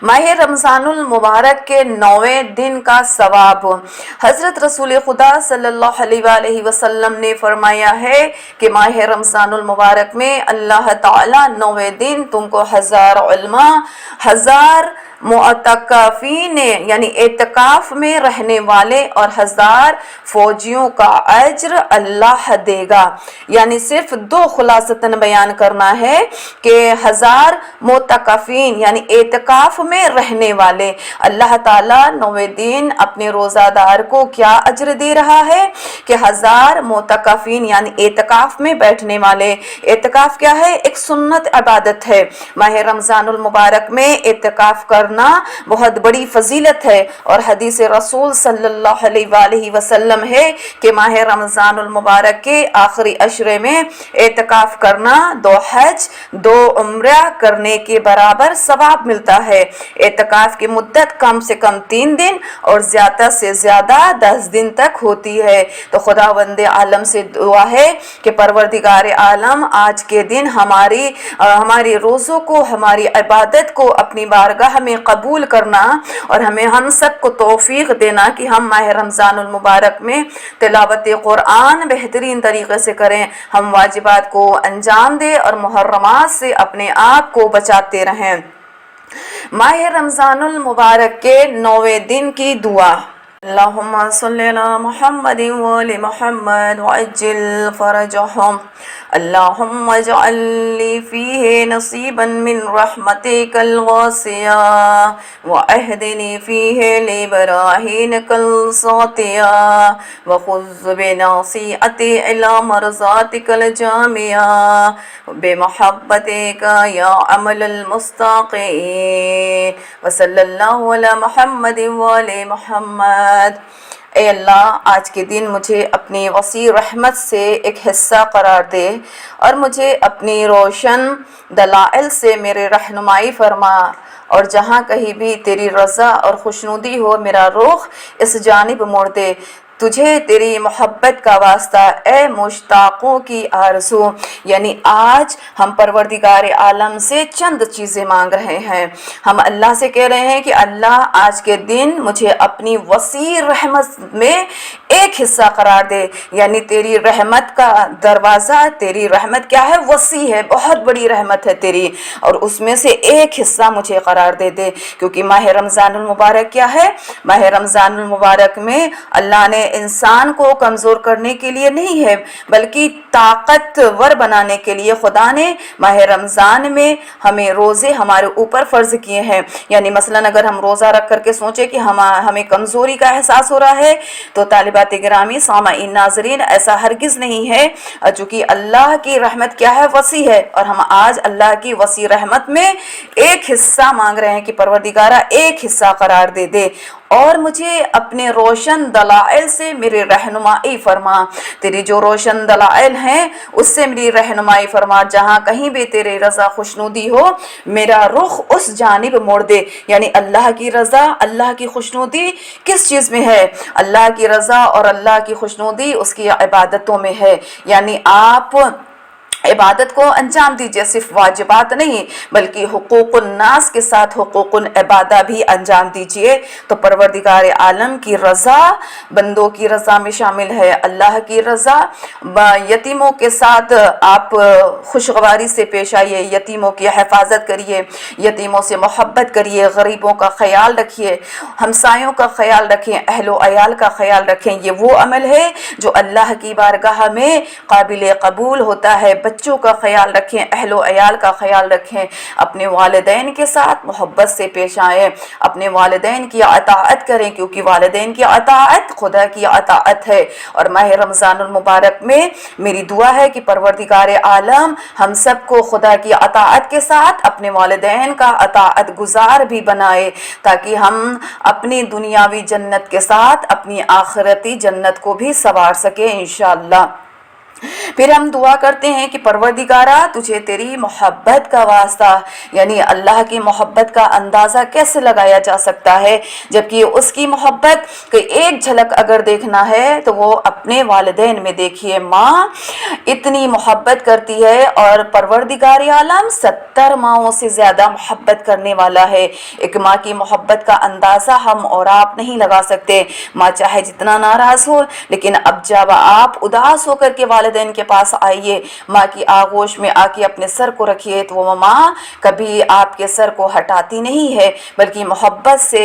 माह रमज़ान मुबारक के 9वें दिन का सवाब। हज़रत रसूल खुदा सल्लल्लाहु अलैहि वसल्लम ने फरमाया है कि माह रमज़ान मुबारक में अल्लाह ताला 9वें दिन तुमको हज़ार उलमा, हज़ार मुअतकाफीन यानी एतकाफ में रहने वाले और 1000 फौजियों का अज्र अल्लाह देगा। यानी सिर्फ दो खुलासतन बयान करना है कि 1000 मुअतकाफीन यानी एतकाफ में रहने वाले, अल्लाह ताला 9वें दिन अपने रोज़ादार को क्या अज्र दे रहा है कि 1000 मुअतकाफीन यानी एतकाफ में बैठने वाले। एतकाफ क्या है? एक सुन्नत इबादत है। माह रमज़ानुल मुबारक में एतकाफ करना बहुत बड़ी फजीलत है और हदीस रसूल सल्लल्लाहु अलैहि वसल्लम है कि माह रमज़ानुल मुबारक के आखिरी अशरे में एतकाफ करना 2 हज 2 उम्रा करने के बराबर सवाब मिलता है। एतकाफ की मुद्दत कम से कम 3 दिन और ज़्यादा से ज़्यादा 10 दिन तक होती है। तो खुदावंदे आलम से दुआ है कि परवरदिगार आलम आज के दिन हमारी रोज़ों को, हमारी इबादत को अपनी बारगाह में कबूल करना और हम सब को तौफीक देना कि हम माह रमज़ानुल मुबारक में तिलावत कुरान बेहतरीन तरीके से करें, हम वाजिबात को अंजाम दें और मुहर्रमात से अपने आप को बचाते रहें। माह रमज़ानुल मुबारक के 9वें दिन की दुआ। अल्लाहुम्मा सल्ली अला मुहम्मदिन व आलि मुहम्मद व अज्जिल फरजहुम। अल्लाहुम्मा इजअल ली फीहि नसीबन मिन रहमतिकल वासिया व अहदिनी फीहि लिबराहीनकल सातिया व खुज़ बिनासिअती इला मरज़ातिकल जामिया बिमुहब्बतिका या अमलल मुस्तक़ीम व सल्लल्लाहु अला मुहम्मदिन व आलि मुहम्मद। ए अल्लाह, आज के दिन मुझे अपनी वसी रहमत से एक हिस्सा करार दे और मुझे अपनी रोशन दलाइल से मेरे रहनुमाई फरमा और जहाँ कहीं भी तेरी रज़ा और खुशनुदी हो मेरा रुख इस जानिब मोड़ दे। तुझे तेरी मोहब्बत का वास्ता ए मुश्ताकों की आरज़ू। यानी आज हम परवरदिगार आलम से चंद चीज़ें मांग रहे हैं। हम अल्लाह से कह रहे हैं कि अल्लाह आज के दिन मुझे अपनी वसी रहमत में एक हिस्सा करार दे। यानी तेरी रहमत का दरवाज़ा, तेरी रहमत क्या है? वसी है, बहुत बड़ी रहमत है तेरी, और उसमें से एक हिस्सा मुझे करार दे दे। क्योंकि माह रमज़ानुल मुबारक क्या है? माह रमज़ानुल मुबारक में अल्लाह ने इंसान को कमज़ोर करने के लिए नहीं है बल्कि ताकतवर बनाने के लिए खुदा ने माह रमज़ान में हमें रोज़े हमारे ऊपर फ़र्ज़ किए हैं। यानी मसलन अगर हम रोज़ा रख करके सोचें कि हमें कमज़ोरी का एहसास हो रहा है तो तालिबात गिरामी सामाईन नाज़रीन, ऐसा हरगिज़ नहीं है। चूँकि अल्लाह की रहमत क्या है? वसी है। और हम आज अल्लाह की वसी रहमत में एक हिस्सा मांग रहे हैं कि परवरदिगारा एक हिस्सा करार दे दे और मुझे अपने रोशन दलाइल से मेरी रहनुमाई फरमा। तेरी जो रोशन दलाइल हैं उससे मेरी रहनुमाई फरमा। जहाँ कहीं भी तेरी रज़ा खुशनुदी हो मेरा रुख उस जानिब मोड़ दे। यानी अल्लाह की रज़ा, अल्लाह की खुशनुदी किस चीज़ में है? अल्लाह की रज़ा और अल्लाह की खुशनुदी उसकी इबादतों में है। यानी आप इबादत को अंजाम दीजिए, सिर्फ वाजिबात नहीं बल्कि हुकूकुन नास के साथ हुकूकुन इबादा भी अंजाम दीजिए। तो परवरदिगार आलम की रज़ा बंदों की रज़ा में शामिल है। अल्लाह की रज़ा, यतीमों के साथ आप खुशगवारी से पेश आइए, यतीमों की हिफाजत करिए, यतीमों से मोहब्बत करिए, गरीबों का ख्याल रखिए, हमसायों का ख्याल रखें, अहलो अयाल का ख्याल रखें। ये वो अमल है जो अल्लाह की बारगाह में काबिल कबूल होता है। बच्चों का ख्याल रखें, अहलो अयाल का ख्याल रखें, अपने वालिदैन के साथ मोहब्बत से पेश आएँ, अपने वालिदैन की अताअत करें क्योंकि वालिदैन की अताअत खुदा की अताअत है। और माह रमज़ानुल मुबारक में मेरी दुआ है कि परवरदिगार आलम हम सबको खुदा की अताअत के साथ अपने वालिदैन का अताअत गुजार भी बनाए ताकि हम अपनी दुनियावी जन्नत के साथ अपनी आखिरती जन्नत को भी सवार सके इंशाअल्लाह। پھر ہم دعا کرتے ہیں کہ پروردگارا تجھے تیری محبت کا واسطہ، یعنی اللہ کی محبت کا اندازہ کیسے لگایا جا سکتا ہے، جبکہ اس کی محبت کہ ایک جھلک اگر دیکھنا ہے تو وہ اپنے والدین میں دیکھیے۔ ماں اتنی محبت کرتی ہے اور پروردگار عالم 70 ماؤں سے زیادہ محبت کرنے والا ہے۔ ایک ماں کی محبت کا اندازہ ہم اور آپ نہیں لگا سکتے۔ ماں چاہے جتنا ناراض ہو، لیکن اب جب آپ اداس ہو کر کے والدین کے پاس آئیے، ماں کی آغوش میں آ کے اپنے سر کو رکھیے، تو وہ ماں کبھی آپ کے سر کو ہٹاتی نہیں ہے، بلکہ محبت سے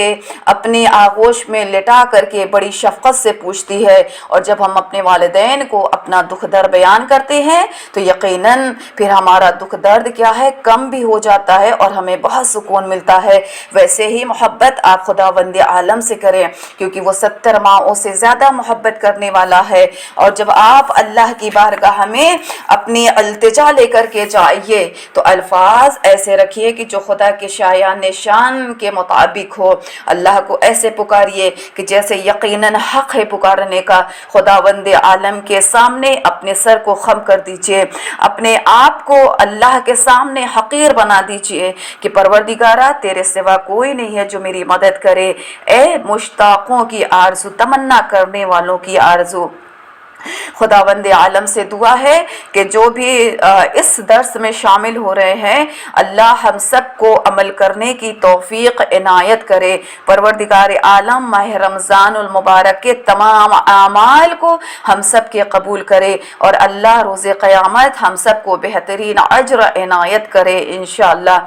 اپنے آغوش میں لٹا کر کے بڑی شفقت سے پوچھتی ہے۔ اور جب ہم اپنے والدین کو اپنا دکھ درد بیان کرتے ہیں تو یقیناً پھر ہمارا دکھ درد کیا ہے، کم بھی ہو جاتا ہے اور ہمیں بہت سکون ملتا ہے۔ ویسے ہی محبت آپ خداوند عالم سے کریں، کیونکہ وہ 70 ماؤں سے زیادہ محبت کرنے والا ہے۔ اور جب آپ اللہ کی بارگاہ میں اپنی التجا لے کر کے جائیے تو الفاظ ایسے رکھیے کہ جو خدا کے شایان شان کے مطابق ہو۔ اللہ کو ایسے پکاریے کہ جیسے یقیناً حق ہے پکارنے کا۔ خداوند عالم کے سامنے اپنے سر کو خم کر دیجئے، اپنے آپ کو اللہ کے سامنے حقیر بنا دیجئے کہ پروردگارا تیرے سوا کوئی نہیں ہے جو میری مدد کرے۔ اے مشتاقوں کی آرزو، تمنا کرنے والوں کی آرزو، خداوند عالم سے دعا ہے کہ جو بھی اس درس میں شامل ہو رہے ہیں، اللہ ہم سب کو عمل کرنے کی توفیق عنایت کرے۔ پروردگار عالم ماہ رمضان المبارک کے تمام اعمال کو ہم سب کے قبول کرے اور اللہ روز قیامت ہم سب کو بہترین اجر عنایت کرے انشاءاللہ۔